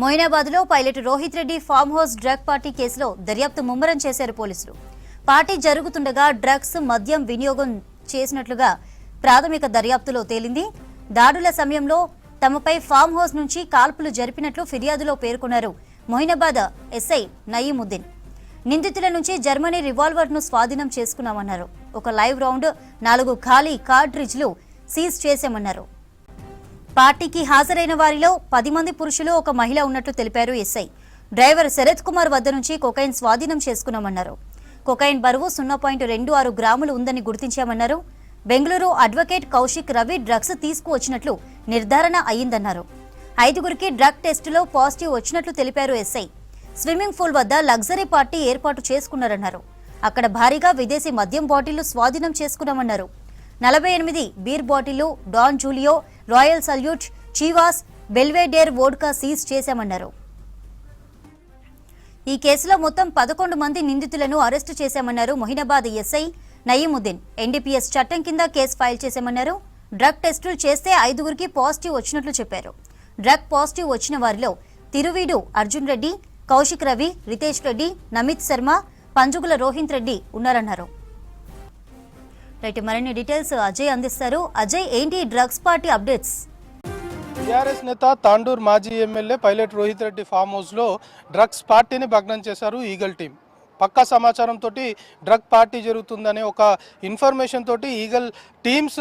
మొయినాబాద్లో Pilot Rohit Reddy farm house drug party కేసులో దర్యాప్తు ముమ్మరం చేశారు పోలీసులు. పార్టీ జరుగుతుండగా డ్రగ్స్ మద్యం వినియోగం చేసినట్లుగా ప్రాథమిక దర్యాప్తులో తేలింది. దాడుల సమయంలో తమపై ఫామ్ హౌస్ నుంచి కాల్పులు జరిపినట్లు ఫిర్యాదులో పేర్కొన్నారు మొయినాబాద్ ఎస్ఐ నయీముద్దీన్. నిందితుల నుంచి జర్మనీ రివాల్వర్ను స్వాధీనం చేసుకున్నామన్నారు. ఒక లైవ్ రౌండ్ 4 ఖాళీ కార్ట్రిడ్జ్లు సీజ్ చేశామన్నారు. పార్టీకి హాజరైన వారిలో 10 మంది పురుషులు, ఒక మహిళ ఉన్నట్లు తెలిపారు ఎస్ఐ. డ్రైవర్ శరత్ కుమార్ వద్ద నుంచి కొకైన్ స్వాధీనం చేసుకున్నామన్నారు. కొకైన్ బరువు 0.26 గ్రాములు ఉందని గుర్తించామన్నారు. బెంగళూరు అడ్వకేట్ కౌశిక్ రవి డ్రగ్స్ తీసుకువచ్చినట్లు నిర్ధారణ అయ్యిందన్నారు. 5గురికి డ్రగ్ టెస్టులో పాజిటివ్ వచ్చినట్లు తెలిపారు ఎస్ఐ. స్విమ్మింగ్ పూల్ వద్ద లగ్జరీ పార్టీ ఏర్పాటు చేసుకున్నారన్నారు. అక్కడ భారీగా విదేశీ మద్యం బాటిళ్లు స్వాధీనం చేసుకున్నామన్నారు. 48 బీర్ బాటిళ్లు, Don Julio, Royal Salute, Chivas, Belvedere vodka seize చేశామన్నారు. ఈ కేసులో మొత్తం 11 మంది నిందితులను అరెస్టు చేశామన్నారు మొయినాబాద్ ఎస్ఐ నయీముద్దీన్. ఎన్డీపీఎస్ చట్టం కింద కేసు ఫైల్ చేశామన్నారు. డ్రగ్ టెస్టులు చేస్తే 5గురికి పాజిటివ్ వచ్చినట్లు చెప్పారు. డ్రగ్ పాజిటివ్ వచ్చిన వారిలో తిరువీడు అర్జున్ రెడ్డి, కౌశిక్ రవి, రితేష్ రెడ్డి, నమిత్ శర్మ, పంజుగుల రోహిత్ రెడ్డి ఉన్నారన్నారు. రైట్, మరిన్ని డీటెయిల్స్ అజయ్ అందిస్తారు. అజయ్, ఏంటి డ్రగ్స్ పార్టీ అప్డేట్స్? టీఆర్ఎస్ నేత తాండూర్ మాజీ MLA Pilot Rohit Reddy farm హౌస్లో డ్రగ్స్ పార్టీని భగ్నం చేశారు ఈగల్ టీం. పక్కా సమాచారంతో డ్రగ్ పార్టీ జరుగుతుందనే ఒక ఇన్ఫర్మేషన్ తోటి ఈగల్ టీమ్స్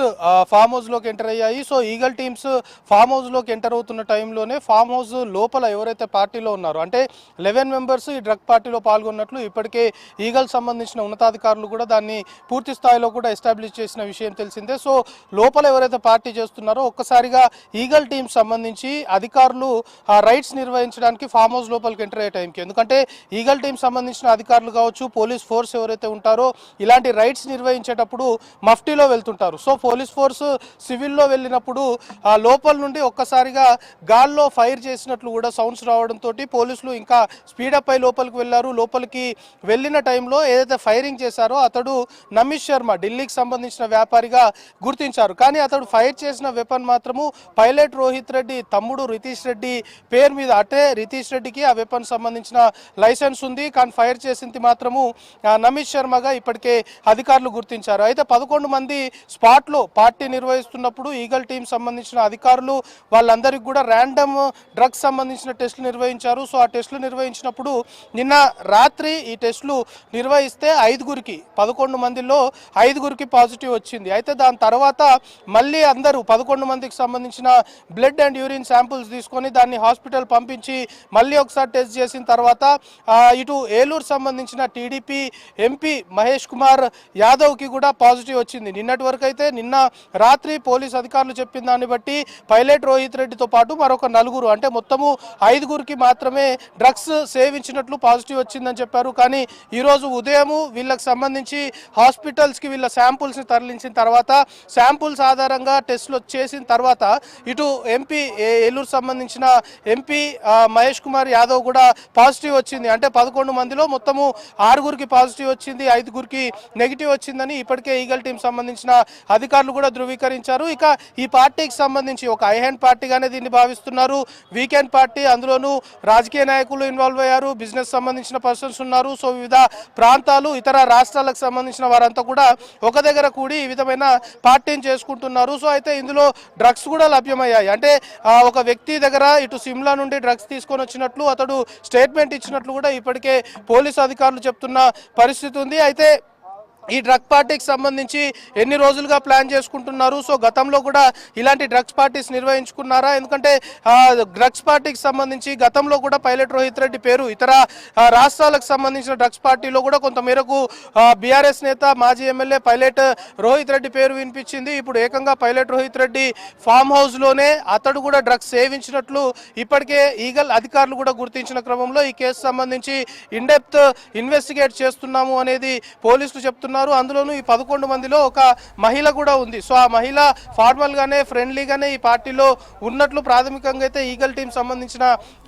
ఫామ్ హౌస్లోకి ఎంటర్ అయ్యాయి. సో ఈగల్ టీమ్స్ ఫామ్ హౌస్లోకి ఎంటర్ అవుతున్న టైంలోనే ఫామ్ హౌస్ లోపల ఎవరైతే పార్టీలో ఉన్నారో, అంటే 11 మెంబర్స్ ఈ డ్రగ్ పార్టీలో పాల్గొన్నట్లు ఇప్పటికే ఈగల్ సంబంధించిన ఉన్నతాధికారులు కూడా దాన్ని పూర్తి స్థాయిలో కూడా ఎస్టాబ్లిష్ చేసిన విషయం తెలిసిందే. సో లోపల ఎవరైతే పార్టీ చేస్తున్నారో ఒక్కసారిగా ఈగల్ టీమ్స్ సంబంధించి అధికారులు రైడ్స్ నిర్వహించడానికి ఫామ్ హౌస్ లోపలికి ఎంటర్ అయ్యే టైంకి, ఎందుకంటే ఈగల్ టీమ్ సంబంధించిన అధికారులు కావచ్చు, పోలీస్ ఫోర్స్ ఎవరైతే ఉంటారో ఇలాంటి రైడ్స్ నిర్వహించేటప్పుడు మఫ్టీలో వెళ్తుంటారు. సో పోలీస్ ఫోర్స్ సివిల్లో వెళ్ళినప్పుడు ఆ లోపల నుండి ఒక్కసారిగా గాల్లో ఫైర్ చేసినట్లు కూడా సౌండ్స్ రావడంతో పోలీసులు ఇంకా స్పీడప్ అయి లోపలికి వెళ్ళారు. లోపలికి వెళ్ళిన టైంలో ఏదైతే ఫైరింగ్ చేశారో అతడు నమిత్ శర్మ, ఢిల్లీకి సంబంధించిన వ్యాపారిగా గుర్తించారు. కానీ అతడు ఫైర్ చేసిన వెపన్ మాత్రము పైలట్ రోహిత్ రెడ్డి తమ్ముడు రితీష్ రెడ్డి పేరు మీద, అంటే రితీష్ రెడ్డికి ఆ వెపన్ సంబంధించిన లైసెన్స్ ఉంది, కానీ ఫైర్ చేసింది మాత్రము నమిత్ శర్మగా ఇప్పటికే అధికారులు గుర్తించారు. అయితే 11 మంది స్పాట్లో పార్టీ నిర్వహిస్తున్నప్పుడు ఈగల్ టీం సంబంధించిన అధికారులు వాళ్ళందరికీ కూడా ర్యాండమ్ డ్రగ్స్ సంబంధించిన టెస్టులు నిర్వహించారు. సో ఆ టెస్టులు నిర్వహించినప్పుడు నిన్న రాత్రి ఈ టెస్టులు నిర్వహిస్తే 5గురికి, 11 మందిలో 5గురికి పాజిటివ్ వచ్చింది. అయితే దాని తర్వాత మళ్ళీ అందరూ 11 మందికి సంబంధించిన బ్లడ్ అండ్ యూరిన్ శాంపుల్స్ తీసుకొని దాన్ని హాస్పిటల్ పంపించి మళ్ళీ ఒకసారి టెస్ట్ చేసిన తర్వాత ఇటు ఏలూరు సంబంధించిన టీడీపీ ఎంపీ మహేష్ కుమార్ యాదవ్కి కూడా పాజిటివ్ వచ్చింది. నిన్నటి వరకు అయితే నిన్న రాత్రి పోలీస్ అధికారులు చెప్పిన దాన్ని బట్టి పైలట్ రోహిత్ రెడ్డితో పాటు మరొక 4గురు, అంటే మొత్తము 5గురికి మాత్రమే డ్రగ్స్ సేవించినట్లు పాజిటివ్ వచ్చిందని చెప్పారు. కానీ ఈరోజు ఉదయం వీళ్ళకి సంబంధించి హాస్పిటల్స్కి వీళ్ళ శాంపుల్స్ని తరలించిన తర్వాత శాంపుల్స్ ఆధారంగా టెస్టులు చేసిన తర్వాత ఇటు ఎంపీ ఏలూరు సంబంధించిన ఎంపీ మహేష్ కుమార్ యాదవ్ కూడా పాజిటివ్ వచ్చింది. అంటే 11 మందిలో మొత్తము 6గురికి పాజిటివ్ వచ్చింది, 5గురికి నెగిటివ్ వచ్చిందని ఇప్పటికే ఈగల్ టీం సంబంధించిన అధికారులు కూడా ధృవీకరించారు. ఇక ఈ పార్టీకి సంబంధించి ఒక ఐహ్యాండ్ పార్టీగానే దీన్ని భావిస్తున్నారు. వీకెండ్ పార్టీ, అందులోనూ రాజకీయ నాయకులు ఇన్వాల్వ్ అయ్యారు, బిజినెస్ సంబంధించిన పర్సన్స్ ఉన్నారు. సో వివిధ ప్రాంతాలు, ఇతర రాష్ట్రాలకు సంబంధించిన వారంతా కూడా ఒక దగ్గర కూడి ఈ విధమైన పార్టీని చేసుకుంటున్నారు. సో అయితే ఇందులో డ్రగ్స్ కూడా లభ్యమయ్యాయి. అంటే ఒక వ్యక్తి దగ్గర ఇటు సిమ్లా నుండి డ్రగ్స్ తీసుకొని వచ్చినట్లు అతడు స్టేట్మెంట్ ఇచ్చినట్లు కూడా ఇప్పటికే పోలీసు అధికారులు చెప్తున్న పరిస్థితి ఉంది. అయితే ఈ డ్రగ్ పార్టీకి సంబంధించి ఎన్ని రోజులుగా ప్లాన్ చేసుకుంటున్నారు? సో గతంలో కూడా ఇలాంటి డ్రగ్స్ పార్టీస్ నిర్వహించుకున్నారా? ఎందుకంటే డ్రగ్స్ పార్టీకి సంబంధించి గతంలో కూడా పైలట్ రోహిత్ రెడ్డి పేరు ఇతర రాష్ట్రాలకు సంబంధించిన డ్రగ్స్ పార్టీలో కూడా కొంతమేరకు బీఆర్ఎస్ నేత మాజీ ఎమ్మెల్యే పైలట్ రోహిత్ రెడ్డి పేరు వినిపించింది. ఇప్పుడు ఏకంగా పైలట్ రోహిత్ రెడ్డి ఫామ్ హౌస్లోనే అతడు కూడా డ్రగ్స్ సేవించినట్లు ఇప్పటికే ఈగల్ అధికారులు కూడా గుర్తించిన క్రమంలో ఈ కేసు సంబంధించి ఇన్డెప్త్ ఇన్వెస్టిగేట్ చేస్తున్నాము అనేది పోలీసులు చెప్తున్నారు. చెప్తున్నారు. అందులోనూ ఈ 11 మందిలో ఒక మహిళ కూడా ఉంది. సో ఆ మహిళ ఫార్మల్ గానే ఫ్రెండ్లీగానే ఈ పార్టీలో ఉన్నట్లు ప్రాథమికంగా అయితే ఈగల్ టీం సంబంధించిన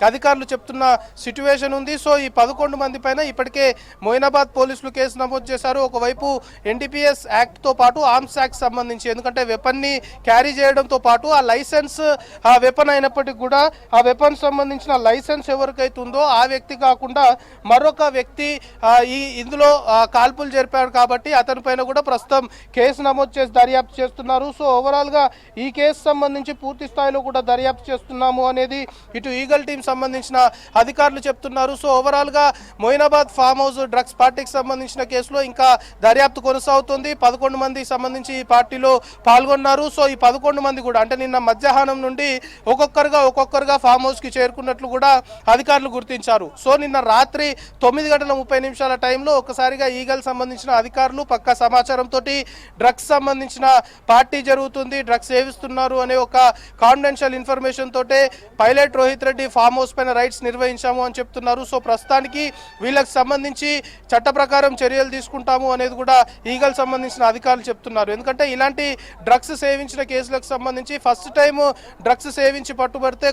అధికారులు చెప్తున్న సిట్యువేషన్ ఉంది. సో ఈ 11 మంది పైన ఇప్పటికే మొయినాబాద్ పోలీసులు కేసు నమోదు చేశారు. ఒకవైపు ఎన్డీపీఎస్ యాక్ట్ తో పాటు ఆర్మ్స్ యాక్ట్ సంబంధించి, ఎందుకంటే వెపన్ ని క్యారీ చేయడంతో పాటు ఆ లైసెన్స్ ఆ వెపన్ అయినప్పటికీ కూడా ఆ వెపన్ సంబంధించిన లైసెన్స్ ఎవరికైతే ఉందో ఆ వ్యక్తి కాకుండా మరొక వ్యక్తి ఇందులో కాల్పులు జరిపాడు కాబట్టి అతని పైన కూడా ప్రస్తుతం కేసు నమోదు చేసి దర్యాప్తు చేస్తున్నారు. సో ఓవరాల్ గా ఈ కేసు సంబంధించి పూర్తి స్థాయిలో కూడా దర్యాప్తు చేస్తున్నాము అనేది ఇటు ఈగల్ టీం సంబంధించిన అధికారులు చెప్తున్నారు. సో ఓవరాల్ గా మొయినాబాద్ ఫామ్ హౌస్ డ్రగ్స్ పార్టీకి సంబంధించిన కేసులో ఇంకా దర్యాప్తు కొనసాగుతుంది. 11 మంది సంబంధించి ఈ పార్టీలో పాల్గొన్నారు. సో ఈ 11 మంది కూడా అంటే నిన్న మధ్యాహ్నం నుండి ఒక్కొక్కరుగా ఫామ్ హౌస్ కి చేరుకున్నట్లు కూడా అధికారులు గుర్తించారు. సో నిన్న రాత్రి 9:30 టైంలో ఒకసారిగా ఈగల్ సంబంధించిన అధికారులు పక్కా సమాచారంతో డ్రగ్స్ సంబంధించిన పార్టీ జరుగుతుంది, డ్రగ్స్ సేవిస్తున్నారు అనే ఒక కాన్ఫిడెన్షియల్ ఇన్ఫర్మేషన్ తోటే pilot Rohit Reddy farm house పైన రైడ్స్ నిర్వహించాము అని చెప్తున్నారు. సో ప్రస్తుతానికి వీళ్ళకి సంబంధించి చట్ట ప్రకారం చర్యలు తీసుకుంటాము అనేది కూడా ఈగల్ సంబంధించిన అధికారులు చెప్తున్నారు. ఎందుకంటే ఇలాంటి డ్రగ్స్ సేవించిన కేసులకు సంబంధించి ఫస్ట్ టైం డ్రగ్స్ సేవించి పట్టుబడితే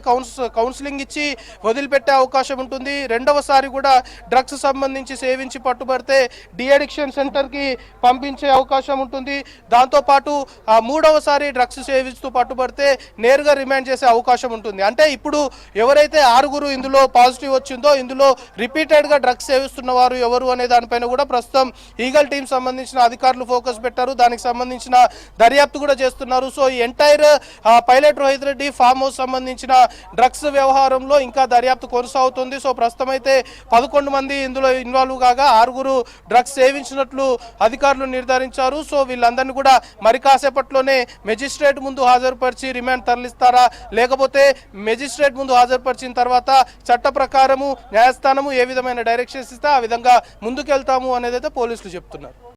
కౌన్సిలింగ్ ఇచ్చి వదిలిపెట్టే అవకాశం ఉంటుంది. రెండవసారి కూడా డ్రగ్స్ సంబంధించి సేవించి పట్టుబడితే డిఅడిక్షన్ సెంటర్ కి పంపించే అవకాశం ఉంటుంది. దాంతోపాటు మూడవసారి డ్రగ్స్ సేవిస్తూ పట్టుబడితే నేరుగా రిమాండ్ చేసే అవకాశం ఉంటుంది. అంటే ఇప్పుడు ఎవరైతే 6 ఇందులో పాజిటివ్ వచ్చిందో ఇందులో రిపీటెడ్ గా డ్రగ్స్ సేవిస్తున్న వారు ఎవరు అనే దానిపైన కూడా ప్రస్తుతం ఈగల్ టీం సంబంధించిన అధికారులు ఫోకస్ పెట్టారు. దానికి సంబంధించిన దర్యాప్తు కూడా చేస్తున్నారు. సో ఈ entire pilot Rohit Reddy farm house సంబంధించిన డ్రగ్స్ వ్యవహారంలో ఇంకా దర్యాప్తు కొనసాగుతుంది. సో ప్రస్తుతం అయితే 11 మంది ఇందులో ఇన్వాల్వ్ కాగా 6 డ్రగ్స్ సేవించినట్లు అధికారులు నిర్ధారించారు. సో వీళ్ళందరినీ కూడా మరి కాసేపట్లోనే మెజిస్ట్రేట్ ముందు హాజరుపరిచి రిమాండ్ తరలిస్తారా, లేకపోతే మెజిస్ట్రేట్ ముందు హాజరుపరిచిన తర్వాత చట్ట ప్రకారము న్యాయస్థానము ఏ విధమైన డైరెక్షన్స్ ఇస్తే ఆ విధంగా ముందుకెళ్తాము అనేది అయితే పోలీసులు చెప్తున్నారు.